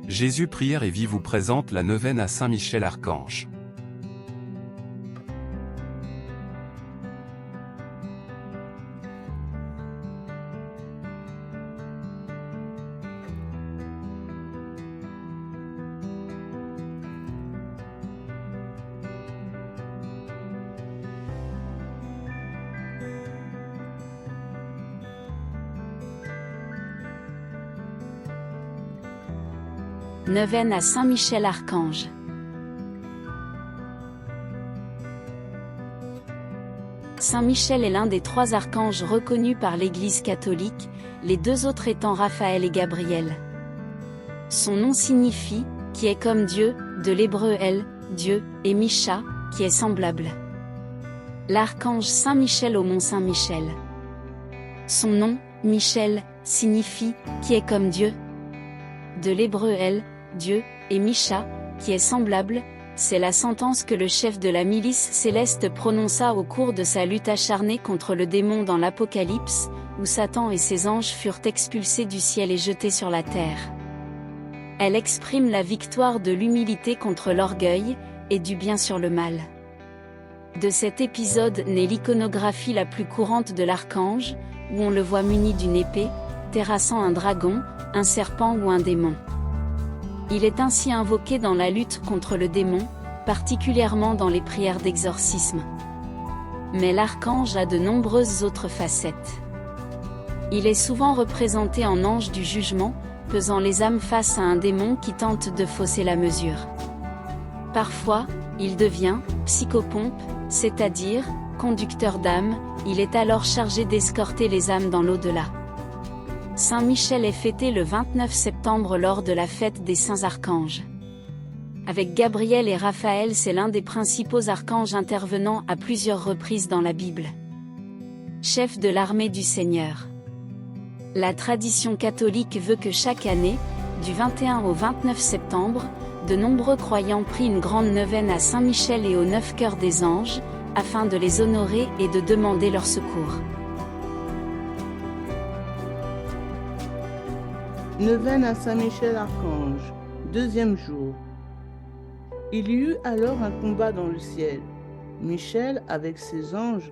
Jésus Prière et Vie vous présente la neuvaine à Saint Michel Archange. Neuvaine à Saint Michel Archange. Saint Michel est l'un des 3 archanges reconnus par l'Église catholique, les 2 autres étant Raphaël et Gabriel. Son nom signifie « qui est comme Dieu », de l'hébreu El, Dieu, et Micha, qui est semblable. L'archange Saint Michel au mont Saint-Michel. Son nom, Michel, signifie « qui est comme Dieu », de l'hébreu El, Dieu, et Micha, qui est semblable, c'est la sentence que le chef de la milice céleste prononça au cours de sa lutte acharnée contre le démon dans l'Apocalypse, où Satan et ses anges furent expulsés du ciel et jetés sur la terre. Elle exprime la victoire de l'humilité contre l'orgueil, et du bien sur le mal. De cet épisode naît l'iconographie la plus courante de l'archange, où on le voit muni d'une épée, terrassant un dragon, un serpent ou un démon. Il est ainsi invoqué dans la lutte contre le démon, particulièrement dans les prières d'exorcisme. Mais l'archange a de nombreuses autres facettes. Il est souvent représenté en ange du jugement, pesant les âmes face à un démon qui tente de fausser la mesure. Parfois, il devient psychopompe, c'est-à-dire conducteur d'âmes, il est alors chargé d'escorter les âmes dans l'au-delà. Saint Michel est fêté le 29 septembre lors de la fête des Saints Archanges. Avec Gabriel et Raphaël, c'est l'un des principaux archanges intervenant à plusieurs reprises dans la Bible. Chef de l'armée du Seigneur. La tradition catholique veut que chaque année, du 21 au 29 septembre, de nombreux croyants prient une grande neuvaine à Saint Michel et aux 9 cœurs des anges, afin de les honorer et de demander leur secours. Neuvaine à Saint Michel Archange, 2e jour. Il y eut alors un combat dans le ciel. Michel, avec ses anges,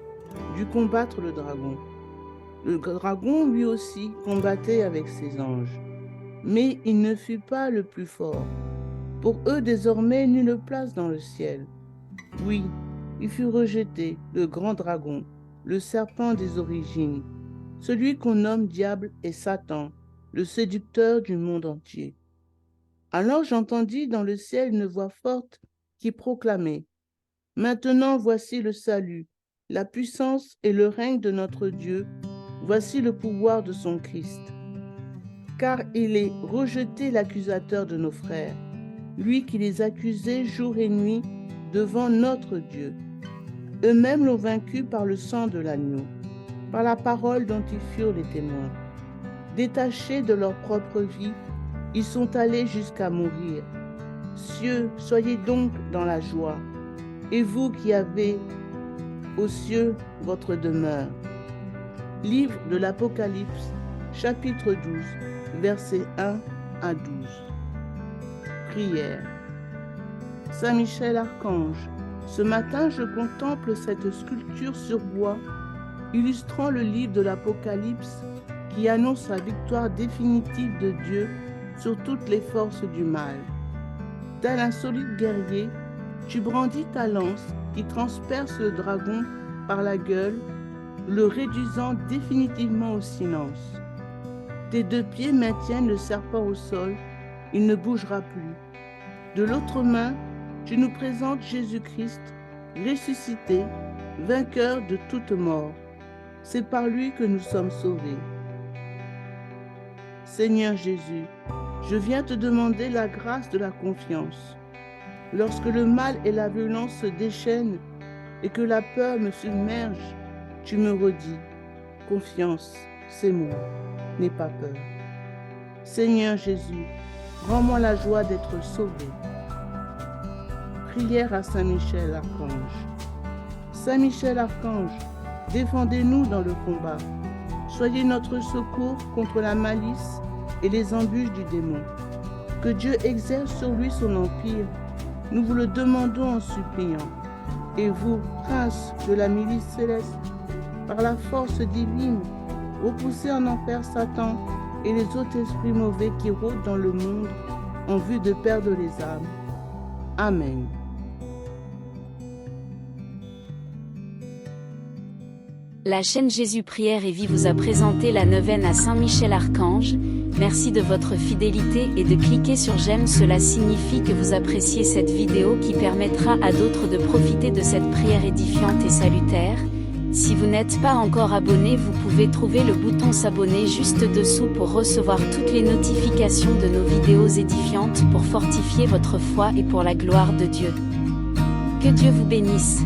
dut combattre le dragon. Le dragon, lui aussi, combattait avec ses anges. Mais il ne fut pas le plus fort. Pour eux, désormais, nulle place dans le ciel. Oui, il fut rejeté, le grand dragon, le serpent des origines, celui qu'on nomme diable et Satan, le séducteur du monde entier. Alors j'entendis dans le ciel une voix forte qui proclamait « Maintenant voici le salut, la puissance et le règne de notre Dieu, voici le pouvoir de son Christ. Car il est rejeté l'accusateur de nos frères, lui qui les accusait jour et nuit devant notre Dieu. Eux-mêmes l'ont vaincu par le sang de l'agneau, par la parole dont ils furent les témoins. Détachés de leur propre vie, ils sont allés jusqu'à mourir. Cieux, soyez donc dans la joie, et vous qui avez aux cieux votre demeure. » Livre de l'Apocalypse, chapitre 12, versets 1 à 12. Prière. Saint Michel Archange, ce matin je contemple cette sculpture sur bois illustrant le livre de l'Apocalypse qui annonce la victoire définitive de Dieu sur toutes les forces du mal. Tel un solide guerrier, tu brandis ta lance qui transperce le dragon par la gueule, le réduisant définitivement au silence. Tes 2 pieds maintiennent le serpent au sol, il ne bougera plus. De l'autre main, tu nous présentes Jésus-Christ, ressuscité, vainqueur de toute mort. C'est par lui que nous sommes sauvés. Seigneur Jésus, je viens te demander la grâce de la confiance. Lorsque le mal et la violence se déchaînent et que la peur me submerge, tu me redis, confiance, c'est moi, n'aie pas peur. Seigneur Jésus, rends-moi la joie d'être sauvé. Prière à Saint Michel Archange. Saint Michel Archange, défendez-nous dans le combat. Soyez notre secours contre la malice et les embûches du démon. que Dieu exerce sur lui son empire. Nous vous le demandons en suppliant. Et vous, prince de la milice céleste, par la force divine, repoussez en enfer Satan et les autres esprits mauvais qui rôdent dans le monde en vue de perdre les âmes. Amen. La chaîne Jésus Prière et Vie vous a présenté la neuvaine à Saint Michel Archange. Merci de votre fidélité et de cliquer sur j'aime, cela signifie que vous appréciez cette vidéo qui permettra à d'autres de profiter de cette prière édifiante et salutaire. Si vous n'êtes pas encore abonné, vous pouvez trouver le bouton s'abonner juste dessous pour recevoir toutes les notifications de nos vidéos édifiantes pour fortifier votre foi et pour la gloire de Dieu. Que Dieu vous bénisse.